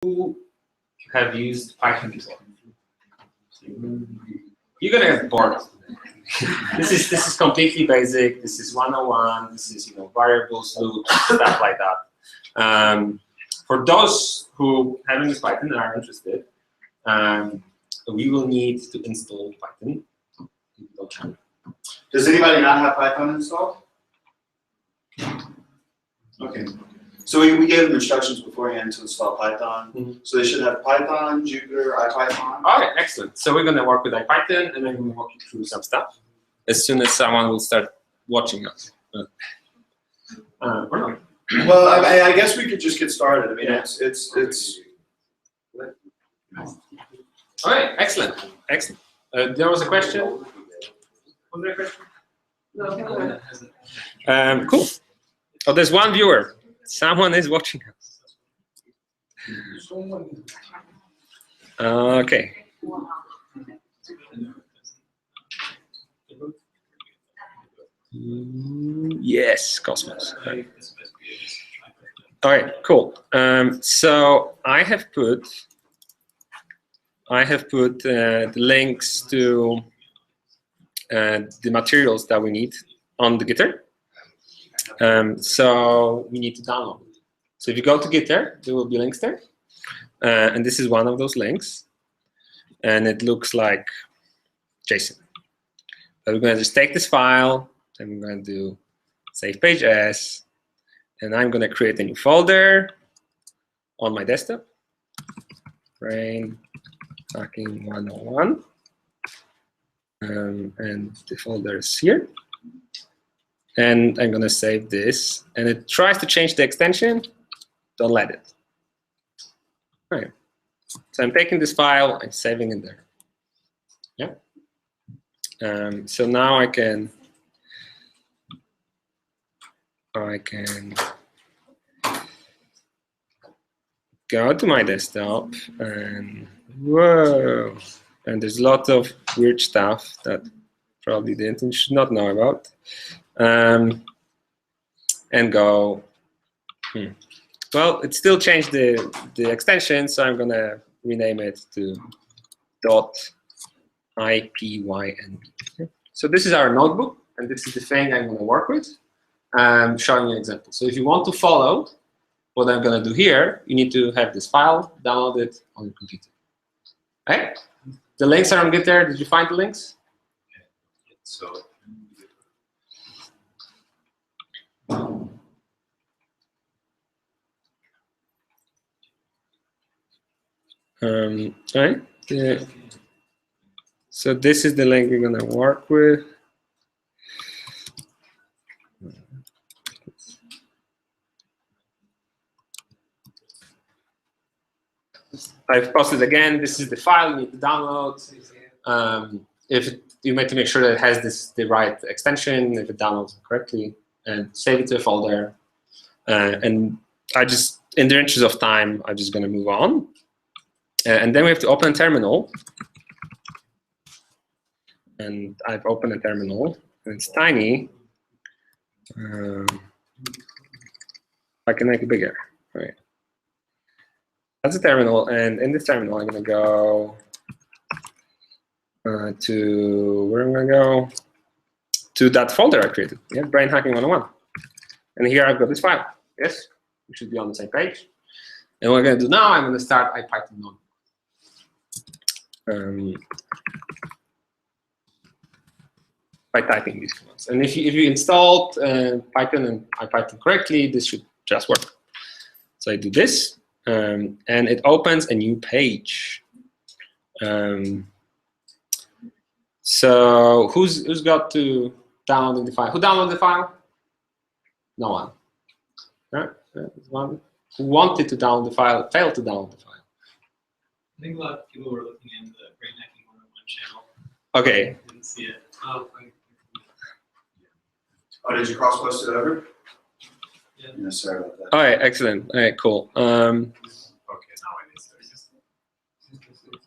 who have used Python before? You're gonna get bored. This is completely basic. This is 101. This is variables, loops, stuff like that. For those who haven't used Python and are interested, we will need to install Python. Does anybody not have Python installed? Okay. So we gave them instructions beforehand to install Python. Mm-hmm. So they should have Python, Jupyter, IPython. All right, excellent. So we're going to work with IPython, and I'm going to walk you through some stuff as soon as someone will start watching us. Well, I guess we could just get started. I mean, it's. All right, excellent, excellent. There was a question. Was there a question? No. Cool. Oh, there's one viewer. Someone is watching us. Okay. Yes, Cosmos. All right, cool. So I have put the links to the materials that we need on the Gitter. So we need to download it. So if you go to Gitter, there will be links there. And this is one of those links. And it looks like JSON. But we're going to just take this file, and we're going to do save page as, and I'm going to create a new folder on my desktop. Brainhack 101. And the folder is here. And I'm going to save this. And it tries to change the extension. Don't let it. All right. So I'm taking this file, I'm saving it there. Yeah. So now I can go to my desktop and whoa. And there's a lot of weird stuff that probably the internet should not know about. And go, well, it still changed the extension, so I'm going to rename it to .ipynb. So this is our notebook, and this is the thing I'm going to work with. I'm showing you an example. So if you want to follow what I'm going to do here, you need to have this file, download it on your computer. Okay? The links are on Gitter. Did you find the links? So. Right. Yeah. So this is the link we're going to work with. I've posted again. This is the file you need to download. You might make sure that it has the right extension, if it downloads correctly, and save it to a folder. And in the interest of time, I'm just going to move on. And then we have to open a terminal. And I've opened a terminal, and it's tiny. I can make it bigger. All right. That's a terminal, and in this terminal, I'm going to go to where I'm going to go to that folder I created. Yeah, Brainhacking 101. And here I've got this file. Yes, it should be on the same page. And what I'm going to do now, I'm going to start IPython node. By typing these commands. And if you installed Python and IPython correctly, this should just work. So I do this, and it opens a new page. So who's got to download the file? Who downloaded the file? No one. Right? One who wanted to download the file failed to download the file. I think a lot of people were looking in the Brainhacking 101 channel. Okay. Didn't see it. Oh, did you cross-post it over? yeah. Yeah, sorry about that. All right, excellent. All right, cool. Okay, now I need to.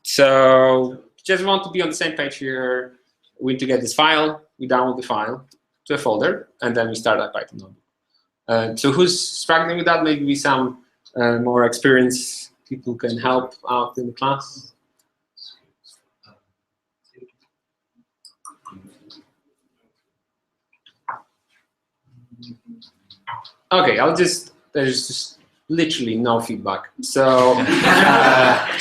So just want to be on the same page here. We need to get this file. We download the file to a folder, and then we start IPython node. So who's struggling with that? Maybe some more experienced people can help out in the class. Okay, there's just literally no feedback. So,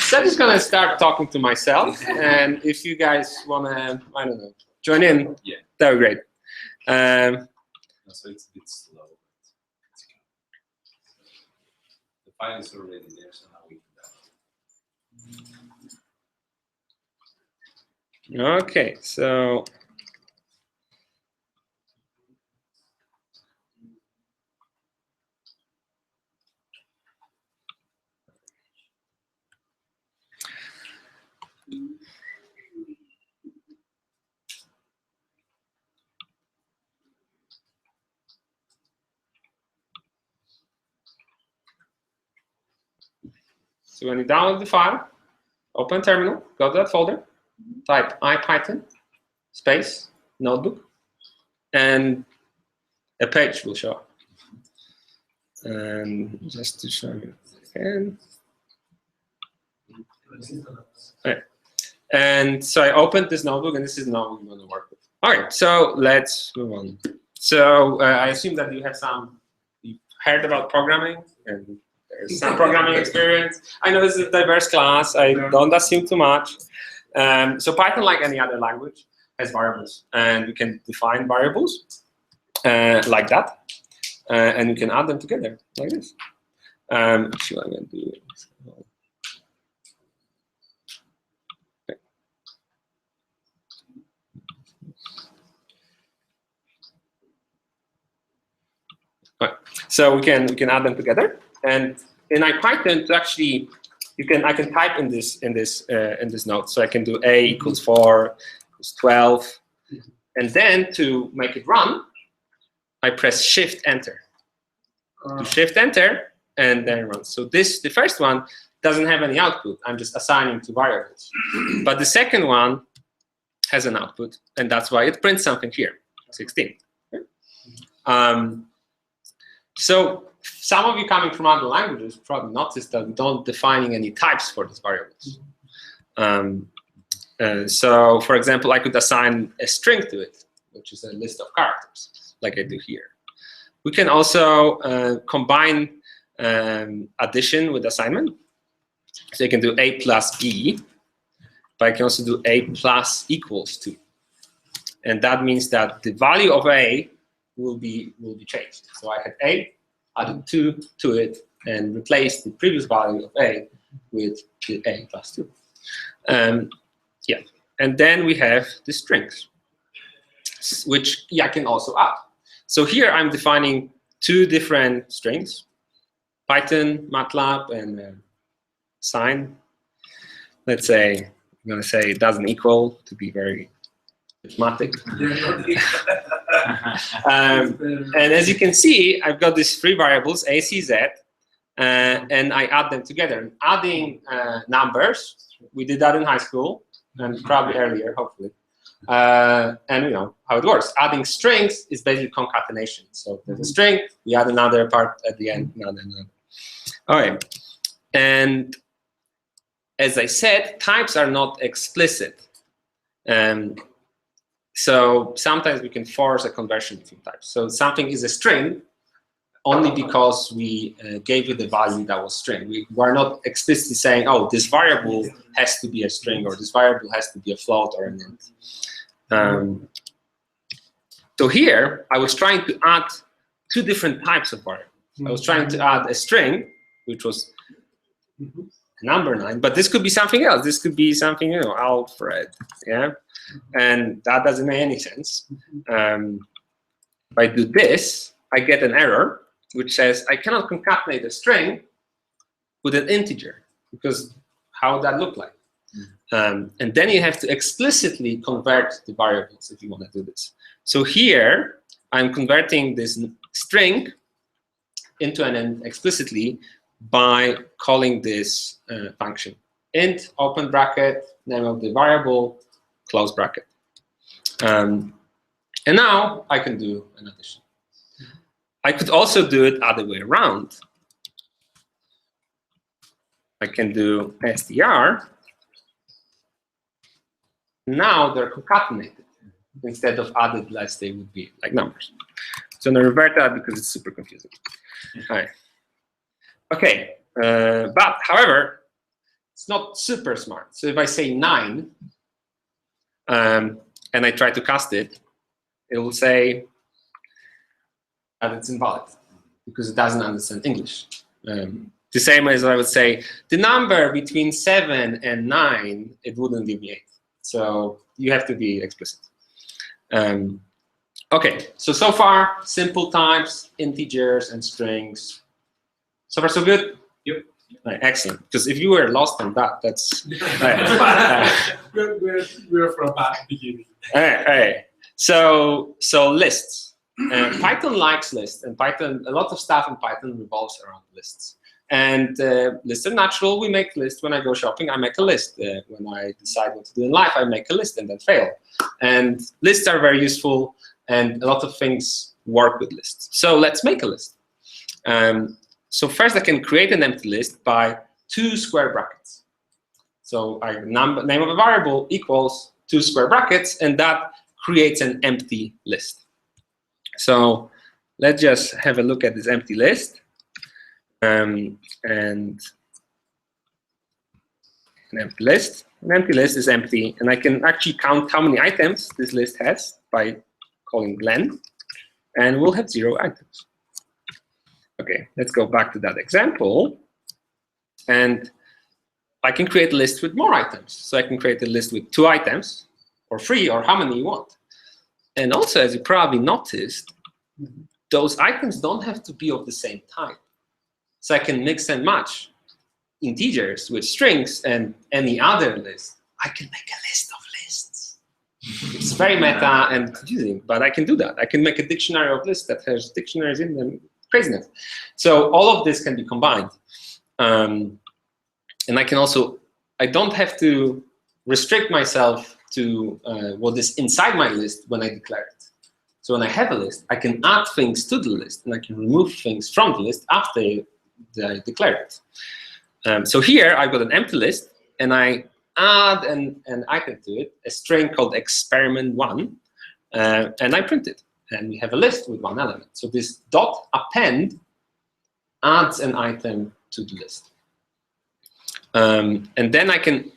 so I'm just gonna start talking to myself, and if you guys wanna, I don't know, join in, Yeah. that would be great. So it's a bit slow. The file is already there, so now we can download. Okay, so. So when you download the file, open terminal, go to that folder, type IPython space notebook, and a page will show up. And just to show you again. Right. And so I opened this notebook, and this is not what we want to work with. All right, so let's move on. So I assume that you've heard about programming, and there's some programming experience. I know this is a diverse class. I don't assume too much. So Python, like any other language, has variables, and we can define variables like that, and we can add them together like this. Actually, I'm going to do it. Okay. So we can add them together, and in IPython, to actually, I can type in this node. So I can do a equals 4 equals 12, and then to make it run, I press Shift Enter. To Shift Enter, and then it runs. So the first one doesn't have any output. I'm just assigning to variables. But the second one has an output, and that's why it prints something here, 16. So some of you coming from other languages probably noticed that we don't defining any types for these variables. So for example, I could assign a string to it, which is a list of characters, like I do here. We can also combine addition with assignment. So you can do a plus b, but I can also do a plus equals 2. And that means that the value of a will be changed. So I had a, added 2 to it, and replaced the previous value of a with the a plus 2. Yeah, and then we have the strings, which I can also add. So here I'm defining 2 different strings, Python, MATLAB, and sign. Let's say I'm going to say it doesn't equal to be very diplomatic. And as you can see, I've got these 3 variables, a, c, z, and I add them together. Adding numbers, we did that in high school, and probably earlier, hopefully. And you know how it works. Adding strings is basically concatenation. So there's a string, we add another part at the end, another. All right. And as I said, types are not explicit. So sometimes we can force a conversion between types. So something is a string only because we gave it the value that was string. We are not explicitly saying, oh, this variable has to be a string, or this variable has to be a float or an int. So here, I was trying to add 2 different types of variables. I was trying to add a string, which was number 9, but this could be something else. This could be something, you know, Alfred, yeah? And that doesn't make any sense. If I do this, I get an error, which says I cannot concatenate a string with an integer, because how would that look like? And then you have to explicitly convert the variables if you want to do this. So here, I'm converting this string into an int explicitly by calling this function. Int, open bracket, name of the variable, close bracket. And now I can do an addition. I could also do it other way around. I can do str. Now they're concatenated. Instead of added, less they would be like numbers. So I'm going to revert that because it's super confusing. All right. Okay, but however, it's not super smart. So if I say 9 and I try to cast it, it will say that it's invalid because it doesn't understand English. The same as I would say the number between 7 and 9, it wouldn't give me 8. So you have to be explicit. Okay, so far, simple types, integers, and strings. So far, so good? Yep. Right, excellent. Because if you were lost on that, that's... We're from a bad beginning. All right. So lists. Python likes lists, and Python, a lot of stuff in Python revolves around lists. And lists are natural. We make lists. When I go shopping, I make a list. When I decide what to do in life, I make a list and then fail. And lists are very useful, and a lot of things work with lists. So let's make a list. So first, I can create an empty list by 2 square brackets. So name of a variable equals 2 square brackets, and that creates an empty list. So let's just have a look at this empty list. And an empty list. An empty list is empty, and I can actually count how many items this list has by calling len, and we'll have 0 items. Okay, let's go back to that example. And I can create a list with more items. So I can create a list with 2 items, or 3, or how many you want. And also, as you probably noticed, those items don't have to be of the same type. So I can mix and match integers with strings and any other list. I can make a list of lists. It's very meta and confusing, but I can do that. I can make a dictionary of lists that has dictionaries in them. Craziness. So all of this can be combined. And I can also, I don't have to restrict myself to what is inside my list when I declare it. So when I have a list, I can add things to the list, and I can remove things from the list after I declare it. So here I've got an empty list, and I add an item to it, a string called experiment1, and I print it. And we have a list with 1 element. So this dot append adds an item to the list. And then I can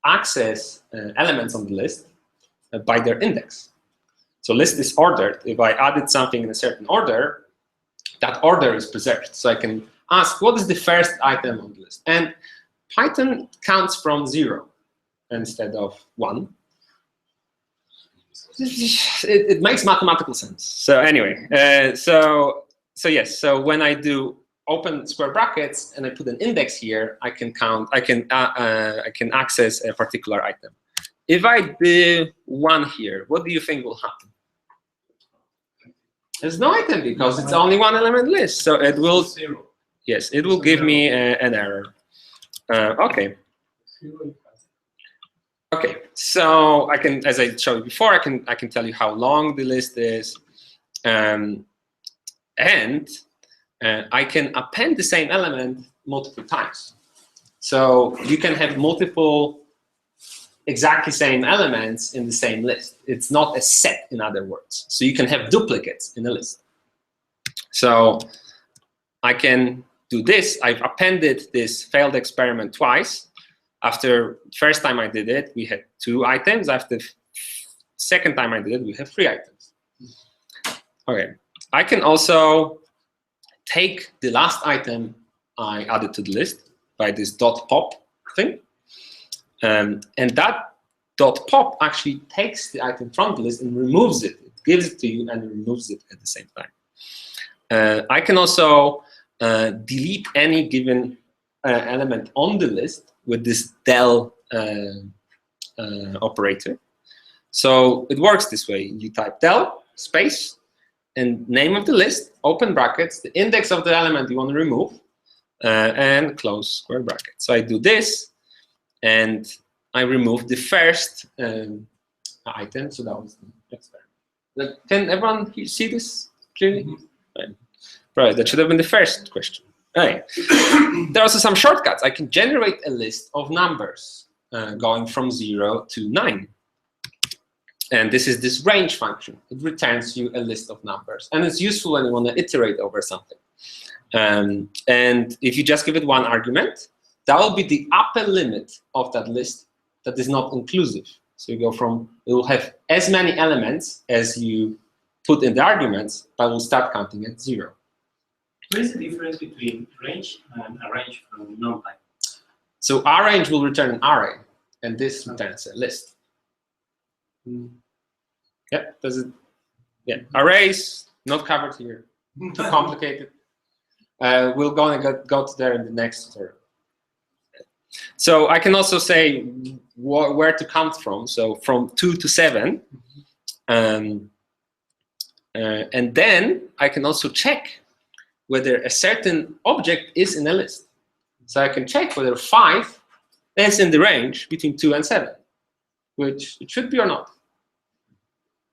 access elements on the list by their index. So list is ordered. If I added something in a certain order, that order is preserved. So I can ask, what is the first item on the list? And Python counts from 0 instead of 1. It makes mathematical sense. So anyway, so yes. So when I do open square brackets and I put an index here, I can count. I can access a particular item. If I do 1 here, what do you think will happen? There's no item because it's only 1 element list. So it will. 0. Yes, it will give me an error. Okay. Okay, so I can, as I showed you before, I can tell you how long the list is, and I can append the same element multiple times. So you can have multiple exactly same elements in the same list. It's not a set, in other words. So you can have duplicates in a list. So I can do this. I've appended this failed experiment twice. After first time I did it, we had 2 items. After second time I did it, we have 3 items. Okay, I can also take the last item I added to the list by this dot pop thing. And that dot pop actually takes the item from the list and removes it. It gives it to you and removes it at the same time. I can also delete any given element on the list with this del operator. So it works this way. You type del space and name of the list, open brackets, the index of the element you want to remove, and close square bracket. So I do this, and I remove the first item. So that was the experiment. Can everyone see this clearly? Right, that should have been the first question. Right. There are also some shortcuts. I can generate a list of numbers going from 0 to 9. And this is this range function. It returns you a list of numbers. And it's useful when you want to iterate over something. And if you just give it one argument, that will be the upper limit of that list that is not inclusive. So you go from, it will have as many elements as you put in the arguments, but will start counting at 0. What is the difference between range and arrange from NumPy? So arrange will return an array, and this returns a list. Yep, does it? Yeah, arrays not covered here. Too complicated. We'll go to there in the next tutorial. So I can also say where to count from. So from 2 to 7, and then I can also check whether a certain object is in a list. So I can check whether 5 is in the range between 2 and 7, which it should be or not.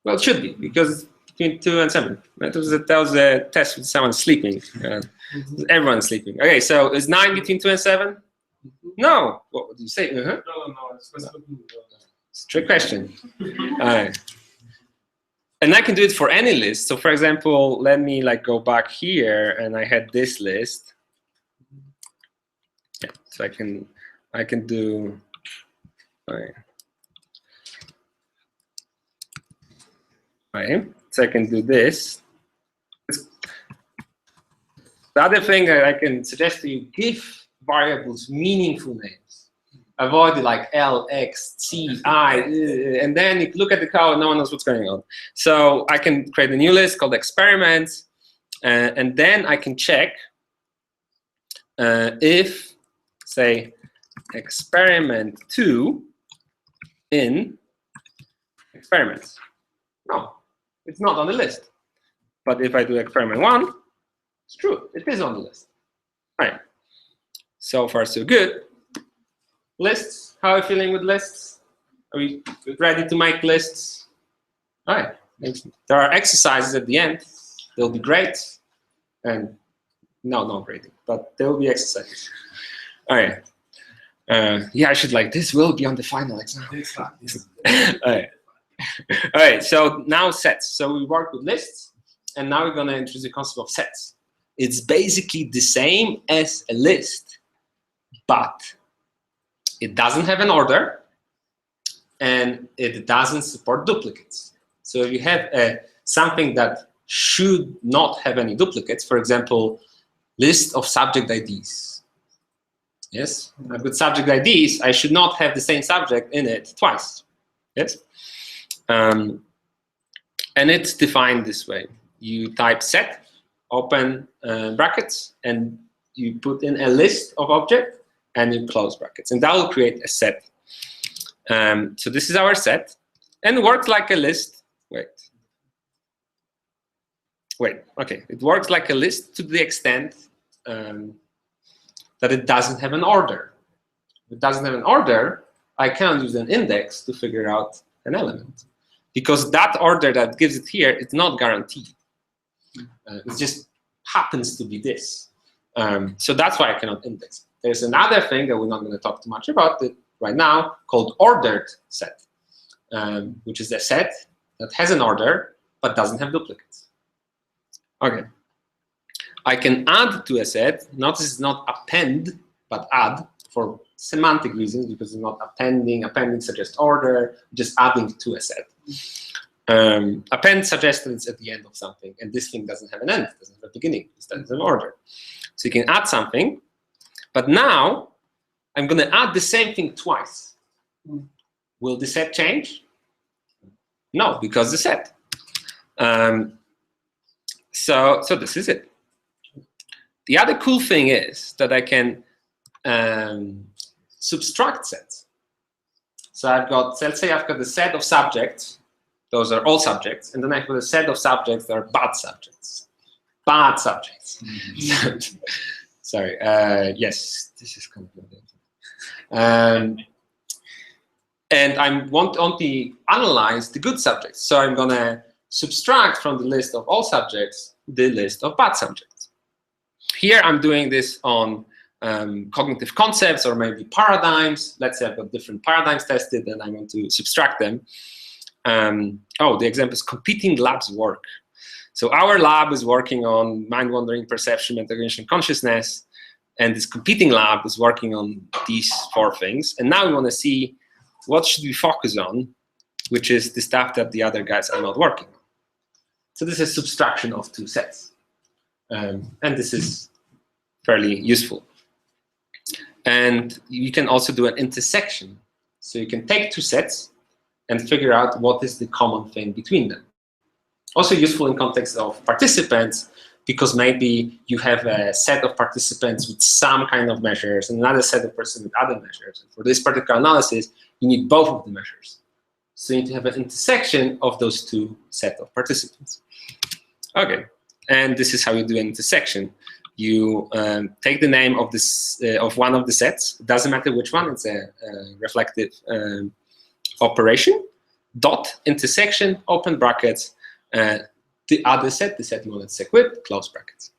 Well, it should be, because between 2 and 7. That was a test with someone sleeping. Everyone's sleeping. Okay, so is 9 between 2 and 7? No. What would you say? No, it's It's a trick question. And I can do it for any list. So for example, let me go back here, and I had this list. Yeah, so I can do. Right. So I can do this. The other thing that I can suggest to you, give variables meaningful names. Avoid like L, X, C, I, and then you look at the code, no one knows what's going on. So I can create a new list called experiments, and then I can check if, say, experiment 2 in experiments. No, it's not on the list. But if I do experiment 1, it's true, it is on the list. All right. So far, so good. Lists, how are you feeling with lists? Are we ready to make lists? All right. There are exercises at the end. They'll be great. And no, not grading, but there will be exercises. All right. Yeah, I should this will be on the final exam. All right. All right, so now sets. So we work with lists, and now we're going to introduce the concept of sets. It's basically the same as a list, but it doesn't have an order, and it doesn't support duplicates. So if you have something that should not have any duplicates, for example, list of subject IDs. Yes, with subject IDs, I should not have the same subject in it twice. Yes, and it's defined this way. You type set, open brackets, and you put in a list of objects, and you close brackets, and that will create a set. So this is our set, and it works like a list. Wait, okay. It works like a list to the extent that it doesn't have an order. If it doesn't have an order, I cannot use an index to figure out an element, because that order that gives it here is not guaranteed. It just happens to be this. So that's why I cannot index it. There's another thing that we're not going to talk too much about right now called ordered set, which is a set that has an order but doesn't have duplicates. Okay. I can add to a set. Notice it's not append, but add for semantic reasons, because it's not appending. Appending suggests order, just adding to a set. Append suggests that it's at the end of something, and this thing doesn't have an end, it doesn't have a beginning, it doesn't have an order. So you can add something, but now I'm going to add the same thing twice. Will the set change? No, because the set. So this is it. The other cool thing is that I can subtract sets. So I've got, let's say I've got a set of subjects. Those are all subjects. And then I've got a set of subjects that are bad subjects. Bad subjects. Sorry. Yes, this is complicated. And I want to only analyze the good subjects. So I'm going to subtract from the list of all subjects the list of bad subjects. Here I'm doing this on cognitive concepts or maybe paradigms. Let's say I've got different paradigms tested and I want to subtract them. Oh, the example is competing labs work. So our lab is working on mind-wandering perception, metacognition, consciousness, and this competing lab is working on these 4 things. And now we want to see what should we focus on, which is the stuff that the other guys are not working on. So this is subtraction of 2 sets. And this is fairly useful. And you can also do an intersection. So you can take 2 sets and figure out what is the common thing between them. Also useful in context of participants, because maybe you have a set of participants with some kind of measures and another set of persons with other measures. And for this particular analysis, you need both of the measures. So you need to have an intersection of those 2 sets of participants. Okay, and this is how you do an intersection. You take the name of this of one of the sets. It doesn't matter which one. It's a reflective operation. Dot intersection open brackets. The other set, the set you want to check with, close brackets.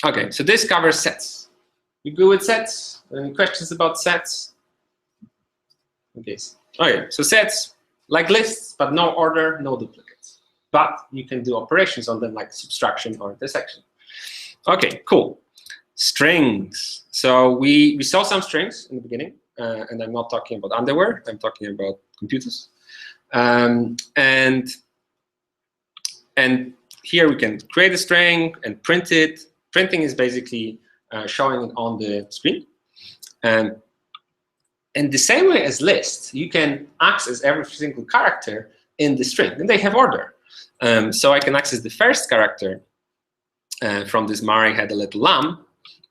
Okay, so this covers sets. You go with sets? Any questions about sets? Okay, so sets like lists, but no order, no duplicates. But you can do operations on them like subtraction or intersection. Okay, cool. Strings. So we saw some strings in the beginning, and I'm not talking about underwear. I'm talking about computers. And here we can create a string and print it. Printing is basically showing it on the screen. And the same way as lists, you can access every single character in the string, and they have order. So I can access the first character from this Mari had a little lamb,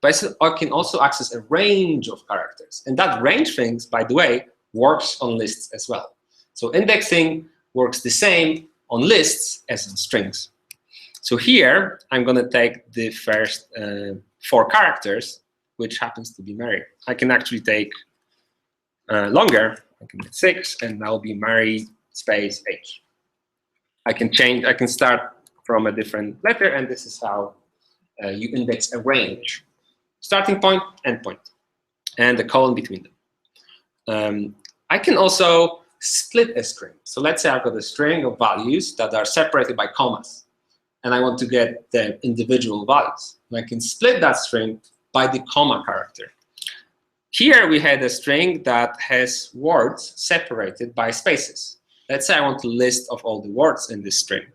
but I can also access a range of characters. And that range things, by the way, works on lists as well. So indexing works the same on lists as on strings. So here, I'm going to take the first 4 characters, which happens to be Mary. I can actually take longer. I can get 6, and that'll be Mary space H. I can start from a different letter, and this is how you index a range. Starting point, end point, and a colon between them. I can also split a string. So let's say I've got a string of values that are separated by commas, and I want to get the individual values. And I can split that string by the comma character. Here we had a string that has words separated by spaces. Let's say I want a list of all the words in this string.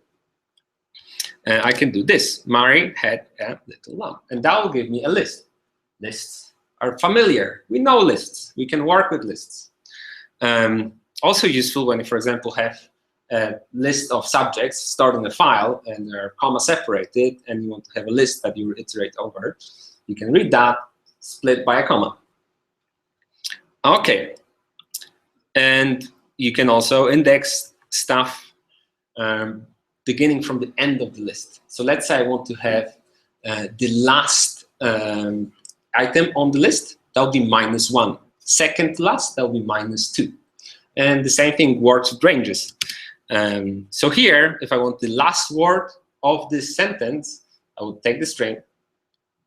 I can do this. Mari had a little lamb, and that will give me a list. Lists are familiar. We know lists. We can work with lists. Also useful when you, for example, have a list of subjects stored in a file and they're comma separated, and you want to have a list that you iterate over. You can read that, split by a comma. Okay, and you can also index stuff beginning from the end of the list. So let's say I want to have the last item on the list. That will be -1. Second to last, that will be -2. And the same thing works with ranges. So here, if I want the last word of this sentence, I would take the string,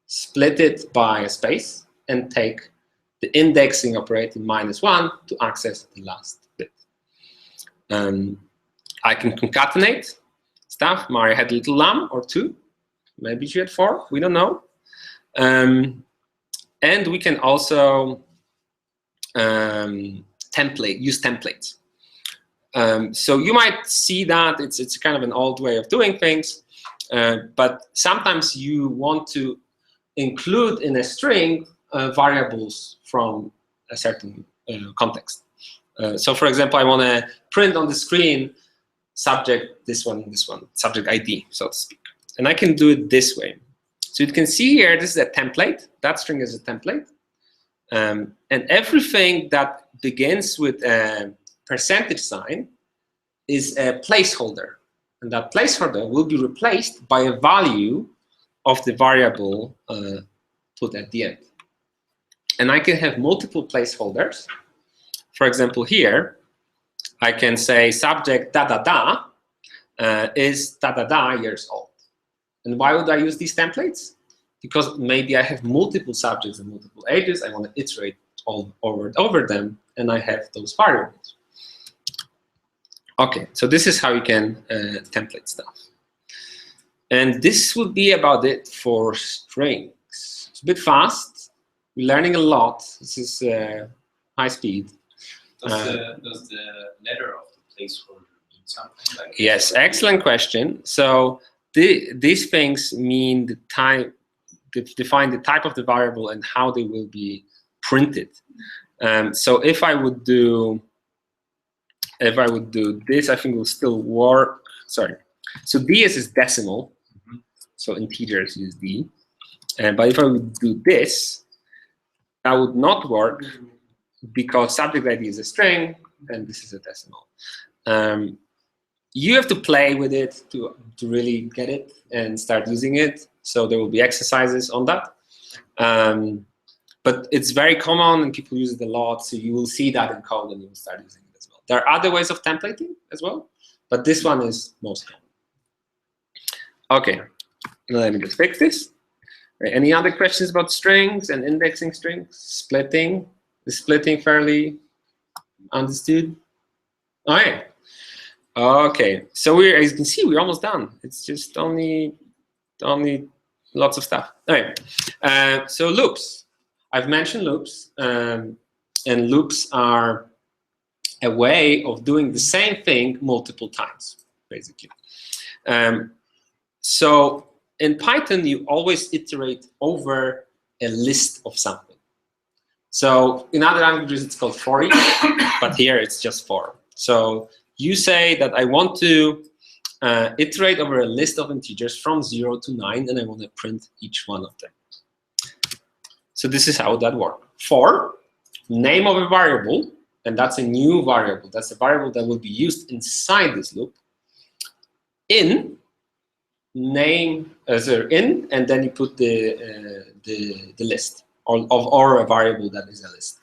split it by a space, and take the indexing operator -1 to access the last bit. I can concatenate stuff. Mari had a little lamb or 2. Maybe she had 4. We don't know. And we can also use templates. So you might see that it's kind of an old way of doing things, but sometimes you want to include in a string variables from a certain context. So for example, I want to print on the screen subject, this one, subject ID, so to speak. And I can do it this way. So you can see here, this is a template. That string is a template. And everything that begins with a percentage sign is a placeholder. And that placeholder will be replaced by a value of the variable put at the end. And I can have multiple placeholders. For example, here, I can say subject da-da-da is da-da-da years old. And why would I use these templates? because maybe I have multiple subjects and multiple ages. I want to iterate all over them, and I have those variables. Okay, so this is how you can template stuff. And this would be about it for strings. It's a bit fast. We're learning a lot. This is high speed. Does the letter of the placeholder mean something? Like Yes, excellent question. So these things mean the type, define the type of the variable and how they will be printed. So if I would do this, I think it will still work. Sorry. So ds is decimal. So integers use d. But if I would do this, that would not work because subject ID is a string and this is a decimal. You have to play with it to really get it and start using it. So there will be exercises on that. But it's very common and people use it a lot. So you will see that in code and you will start using it as well. There are other ways of templating as well, but this one is most common. Okay, let me just fix this. Right. Any other questions about strings and indexing strings? Splitting? Is splitting fairly understood? All right. Okay, so as you can see, we're almost done. It's just only lots of stuff. All right. So loops. I've mentioned loops, and loops are a way of doing the same thing multiple times, basically. So in Python, you always iterate over a list of something. So in other languages, it's called for each, but here it's just for. So you say that I want to iterate over a list of integers from 0 to 9, and I want to print each one of them. So this is how that works. For, name of a variable, and that's a new variable. That's a variable that will be used inside this loop. In, name as in, and then you put the list or a variable that is a list.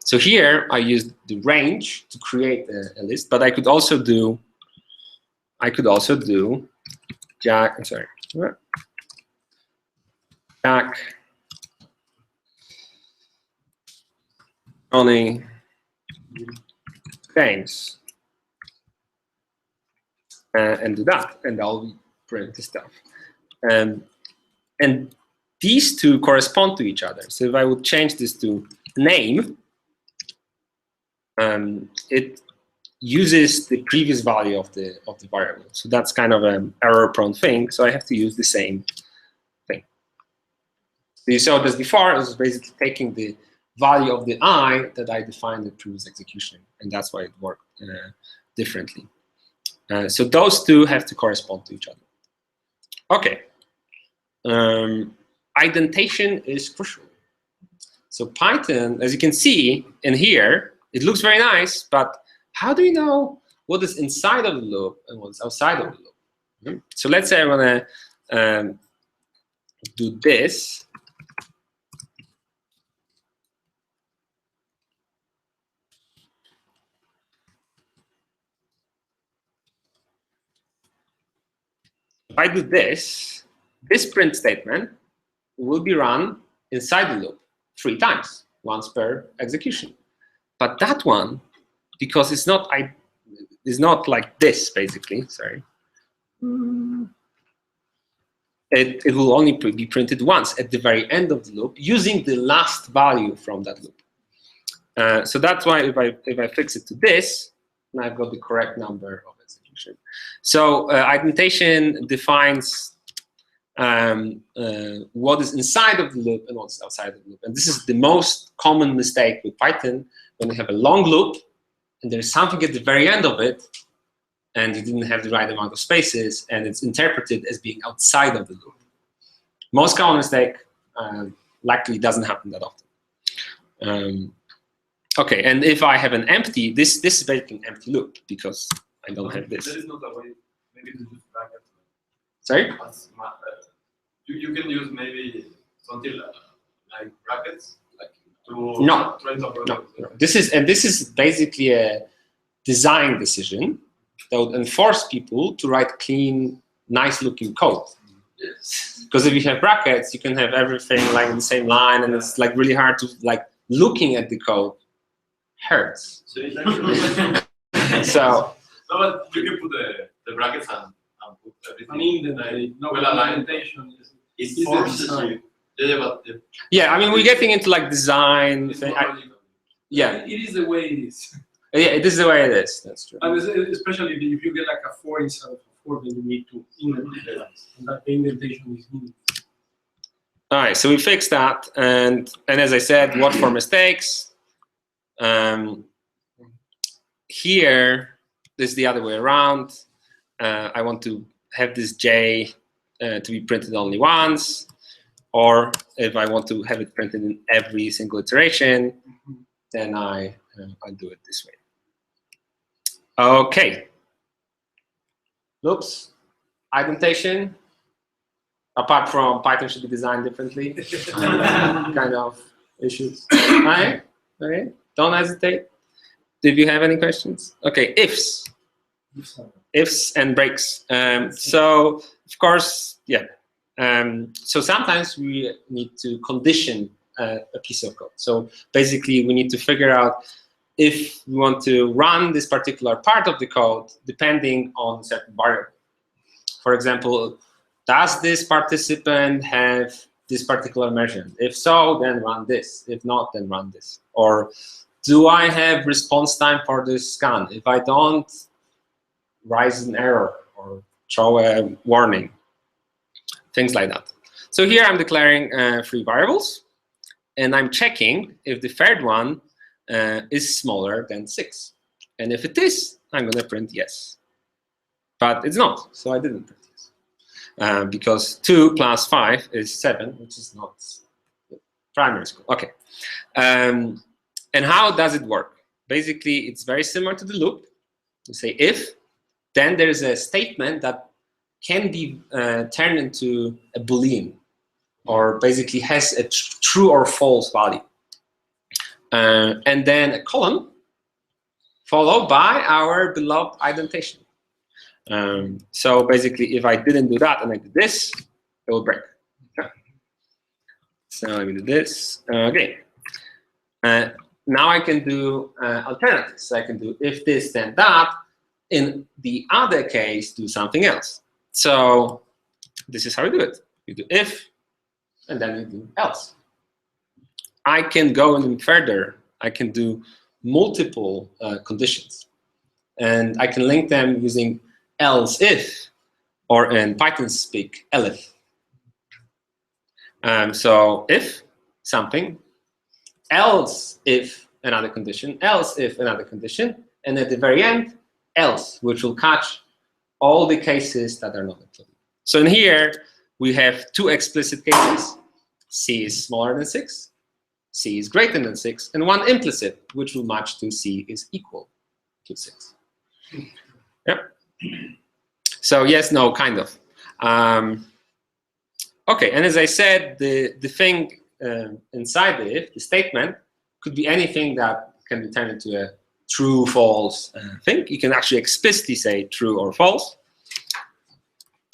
So here I used the range to create a list, but I could also do Jack Johnny James and do that, and I'll print the stuff. And these two correspond to each other. So if I would change this to name, it uses the previous value of the variable. So that's kind of an error-prone thing. So I have to use the same thing. So you saw this before. It was basically taking the value of the I that I defined in the previous execution, and that's why it worked differently. So those two have to correspond to each other. Okay. Indentation is crucial. So Python, as you can see in here, it looks very nice, but how do you know what is inside of the loop and what's outside of the loop? So let's say I want to do this. If I do this print statement will be run inside the loop 3 times, once per execution. But that one, because it's not like this, basically, sorry. It will only be printed once at the very end of the loop using the last value from that loop. So that's why if I fix it to this, then I've got the correct number of execution. So indentation defines what is inside of the loop and what's outside of the loop. And this is the most common mistake with Python when you have a long loop and there's something at the very end of it and you didn't have the right amount of spaces and it's interpreted as being outside of the loop. Most common mistake, likely doesn't happen that often. Okay, and if I have an empty, this is basically an empty loop because I don't have this. There is not a way, maybe to use brackets. Sorry? You can use maybe something like brackets, like to No. try to avoid No. This is basically a design decision that would enforce people to write clean, nice-looking code. Yes. Because if you have brackets, you can have everything like in the same line, and it's like really hard to like looking at the code hurts. So it's actually So no, but you can put the brackets and put everything. I mean, the well aligned. implementation is It forces you. Yeah, but the, yeah, I mean we're getting into like design. it's Thing. more legal. Yeah, it is the way it is. yeah, this is the way it is. That's true. And especially if you get like a 4 inside of a 4, then you need to indent it. And that the indentation is needed. All right, so we fixed that, and as I said, watch for mistakes. Here, this is the other way around. I want to have this J to be printed only once, or if I want to have it printed in every single iteration, then I do it this way. Okay. Loops, indentation. Apart from Python should be designed differently, kind of issues. All right, okay, don't hesitate. Did you have any questions? Okay, ifs and breaks. So of course, yeah. So sometimes we need to condition a piece of code. So basically, we need to figure out if we want to run this particular part of the code depending on certain variable. For example, does this participant have this particular measurement? If so, then run this. If not, then run this. Or do I have response time for this scan? If I don't, rise an error or throw a warning. Things like that. So here I'm declaring 3 variables, and I'm checking if the third one is smaller than 6. And if it is, I'm going to print yes. But it's not, so I didn't print yes. Because 2 plus 5 is 7, which is not primary school. Okay. And how does it work? Basically, it's very similar to the loop. You say if, then there's a statement that can be turned into a Boolean, or basically has a true or false value. And then a column followed by our beloved indentation. So basically, if I didn't do that and I did this, it will break. Okay. So let me do this. Okay. Now I can do alternatives. So I can do if this, then that. In the other case, do something else. So this is how we do it. You do if, and then you do else. I can go even further. I can do multiple conditions. And I can link them using else if, or in Python speak, elif. So if something, else if another condition, else if another condition, and at the very end, else, which will catch all the cases that are not included. So in here, we have 2 explicit cases. C is smaller than 6, C is greater than 6, and 1 implicit, which will match to C is equal to 6. Yep. So yes, no, kind of. Okay, and as I said, the thing inside the if, the statement, could be anything that can be turned into a true, false thing. You can actually explicitly say true or false.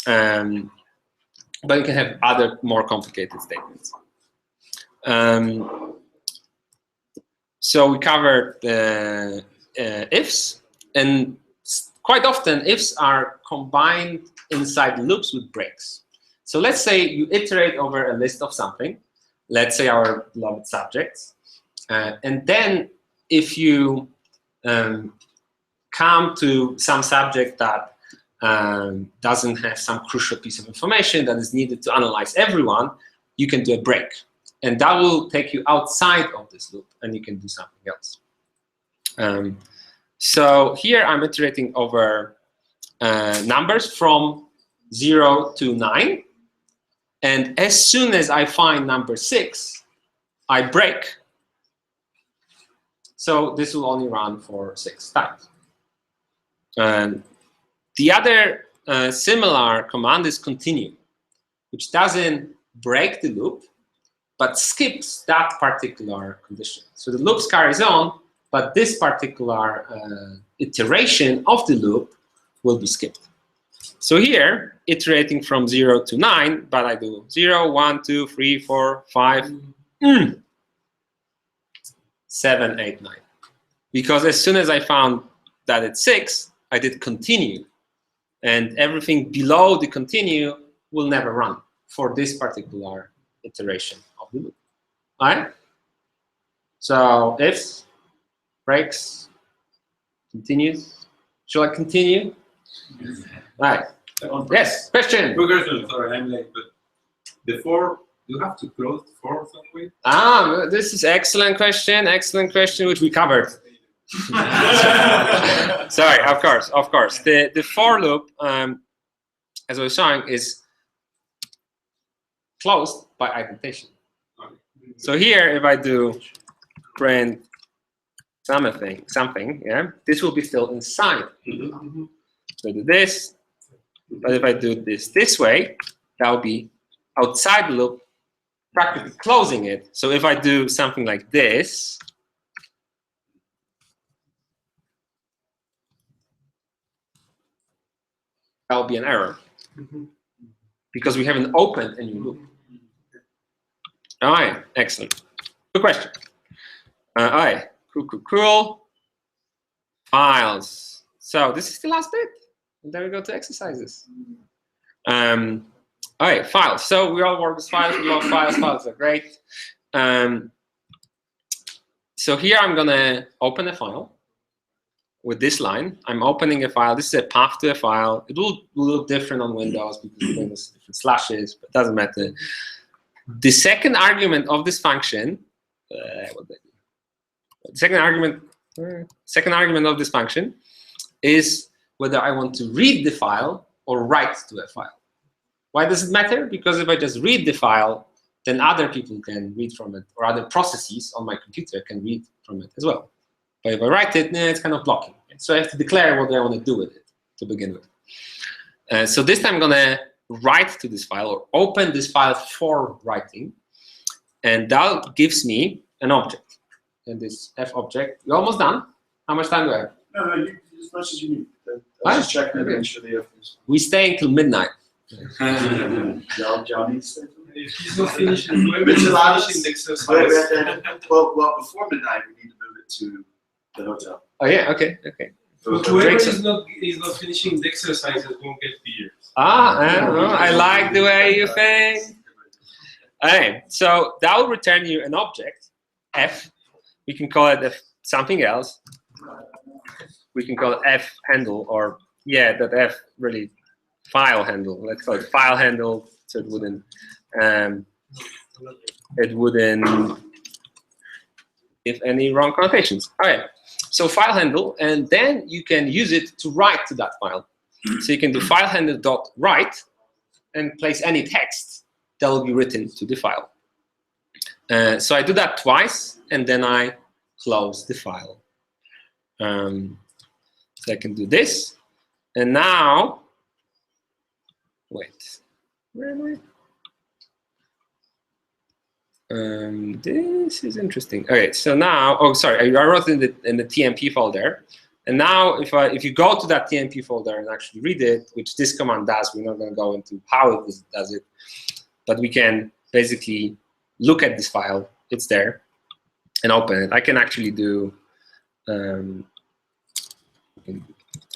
But you can have other more complicated statements. So we covered the ifs, and quite often ifs are combined inside loops with breaks. So let's say you iterate over a list of something, let's say our beloved subjects, and then if you come to some subject that doesn't have some crucial piece of information that is needed to analyze everyone, you can do a break. And that will take you outside of this loop, and you can do something else. So here I'm iterating over numbers from 0 to 9. And as soon as I find number 6, I break. So this will only run for 6 times. The other similar command is continue, which doesn't break the loop, but skips that particular condition. So the loop carries on, but this particular iteration of the loop will be skipped. So here, iterating from 0 to 9, but I do 0, 1, 2, 3, 4, 5, 7, 8, 9. Because as soon as I found that it's 6, I did continue. And everything below the continue will never run for this particular iteration of the loop. All right? So if, breaks, continues. Shall I continue? All right. Yes, question. Quick question, sorry, I'm late, but the 4, you have to close 4 some way? This is excellent question, which we covered. Sorry, of course. The for loop, as I was showing, is closed by indentation. So here, if I do print something, yeah, this will be still inside. So I do this, but if I do this way, that will be outside the loop, practically closing it. So if I do something like this, that will be an error because we haven't opened a new loop. All right, excellent. Good question. All right, cool. Files. So this is the last bit. And then we go to exercises. All right, files. So we all work with files. We love files. Files are great. So here I'm going to open a file with this line. I'm opening a file. This is a path to a file. It will look different on Windows because Windows different slashes, but it doesn't matter. The second argument of this function, second argument of this function is whether I want to read the file or write to a file. Why does it matter? Because if I just read the file, then other people can read from it, or other processes on my computer can read from it as well. But if I write it, it's kind of blocking. So I have to declare what I want to do with it to begin with. So this time I'm going to write to this file or open this file for writing. And that gives me an object. And this f object, you're almost done. How much time do I have? No, you, as much as you need. I'll just check and make sure the F is. We stay until midnight. Y'all need to stay. If he's not finishing, Which allows finishing the exercise. Well, before midnight, we need to move it to the hotel. Oh yeah, okay. But whoever is not finishing the exercises won't get beers. I like the way you think. Okay, so that will return you an object, f. We can call it something else. We can call it f handle, or that f really file handle. Let's call it file handle, so it wouldn't give any wrong connotations. All right, so file handle, and then you can use it to write to that file. So you can do file handle dot write and place any text that will be written to the file. So I do that twice, and then I close the file. So I can do this, and now, wait, where am I? This is interesting. Okay, so now, oh, sorry, I wrote it in the TMP folder. And now, if you go to that TMP folder and actually read it, which this command does, we're not going to go into how it does it, but we can basically look at this file. It's there, and open it. I can actually do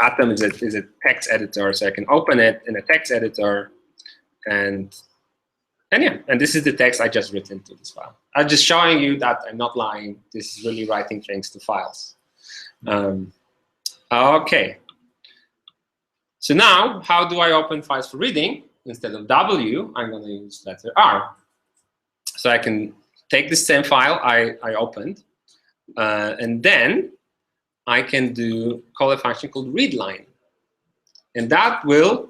Atom is a text editor, so I can open it in a text editor, and this is the text I just written to this file. I'm just showing you that I'm not lying. This is really writing things to files. Okay. So now, how do I open files for reading? Instead of W, I'm going to use letter R. So I can take the same file I opened, and then I can call a function called readLine. And that will,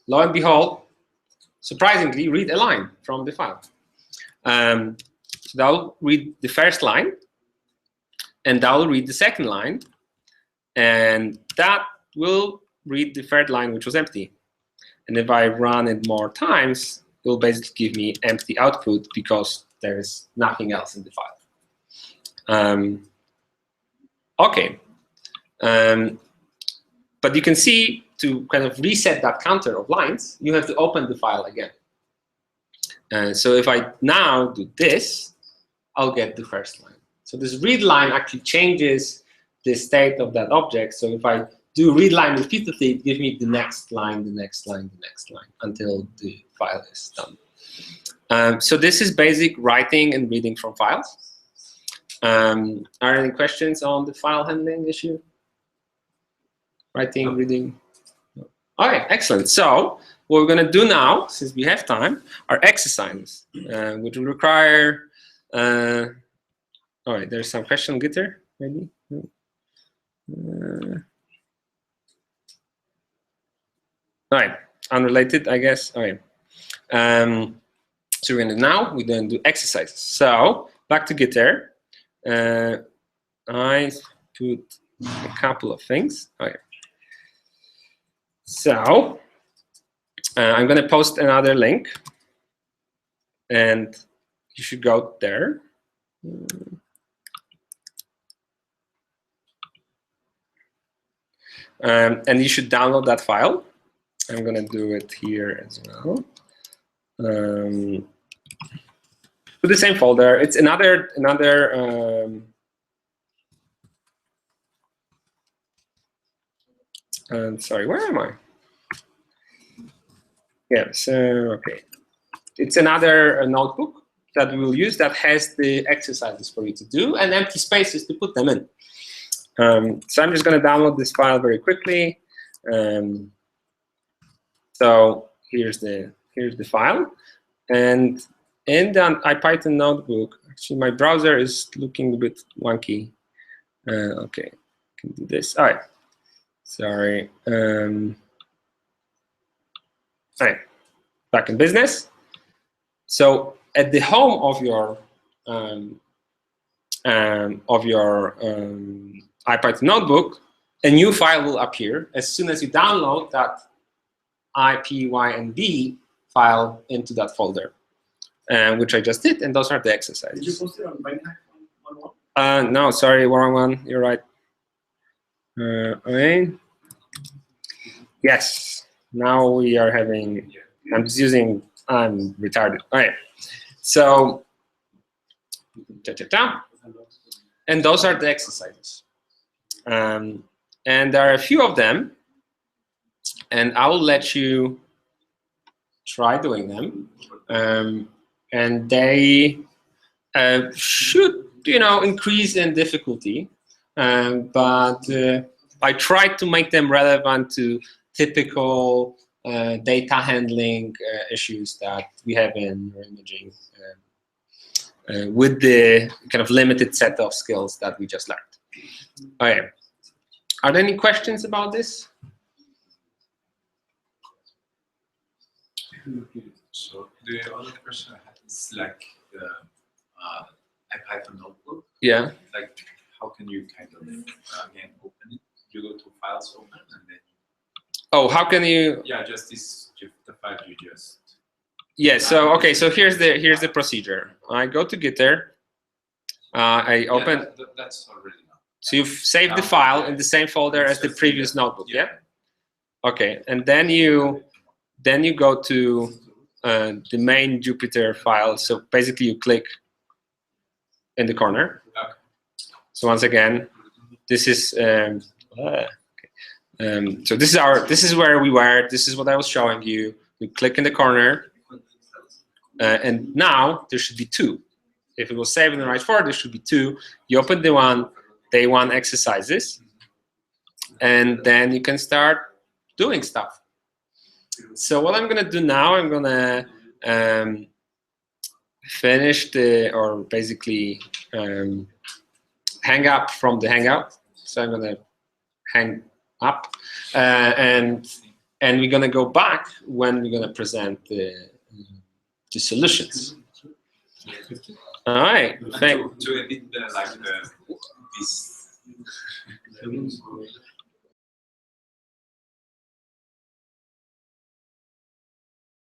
lo and behold, surprisingly, read a line from the file. So that will read the first line, and that will read the second line, and that will read the third line, which was empty. And if I run it more times, it will basically give me empty output because there is nothing else in the file. Okay. But you can see to kind of reset that counter of lines, you have to open the file again. So if I now do this, I'll get the first line. So this read line actually changes the state of that object. So if I do read line repeatedly, it gives me the next line, the next line, the next line, until the file is done. So this is basic writing and reading from files. Are there any questions on the file handling issue? Writing, reading? No. All right, excellent. So what we're going to do now, since we have time, are exercises, which will require. All right, there's some question on Gitter, maybe. All right, unrelated, I guess. All right. So we're going to now we're going to do exercises. So back to Gitter. I put a couple of things. All right. So I'm going to post another link, and you should go there. And you should download that file. I'm going to do it here as well. To the same folder. It's another. Sorry, where am I? Yeah. So okay, it's another notebook that we will use that has the exercises for you to do and empty spaces to put them in. So I'm just going to download this file very quickly. So here's the file, and in the IPython notebook, actually my browser is looking a bit wonky. Okay, can do this. All right, sorry. All right, back in business. So at the home of your IPython notebook, a new file will appear as soon as you download that IPYNB file into that folder, which I just did, and those are the exercises. Did you post it on Brainhack? No, sorry, wrong one. You're right. Okay. Yes. Now we are having. I'm just using. I'm retarded. All right. So. And those are the exercises. And there are a few of them, and I will let you try doing them. And they should, increase in difficulty. But I tried to make them relevant to typical data handling issues that we have in neuroimaging with the kind of limited set of skills that we just learned. Okay. Are there any questions about this? So the other question I had is like the IPython notebook. Yeah. Like, how can you kind of again open it? You go to files, open, and then. Oh, how can you? Yeah, just the file you just. Yeah. So okay. So here's the procedure. I go to Gitter. I open. Yeah, that's already now. So you've saved the file in the same folder as the previous notebook. Yeah. Okay, and then you go to the main Jupyter file. So basically, you click in the corner. Okay. So once again, this is so this is where we were. This is what I was showing you. You click in the corner, and now there should be two. If it was saved in the right folder, there should be two. You open the one, day one exercises, and then you can start doing stuff. So what I'm gonna do now, I'm gonna finish or basically hang up from the Hangout. So I'm gonna hang up, and we're gonna go back when we're gonna present the solutions. All right. To edit this.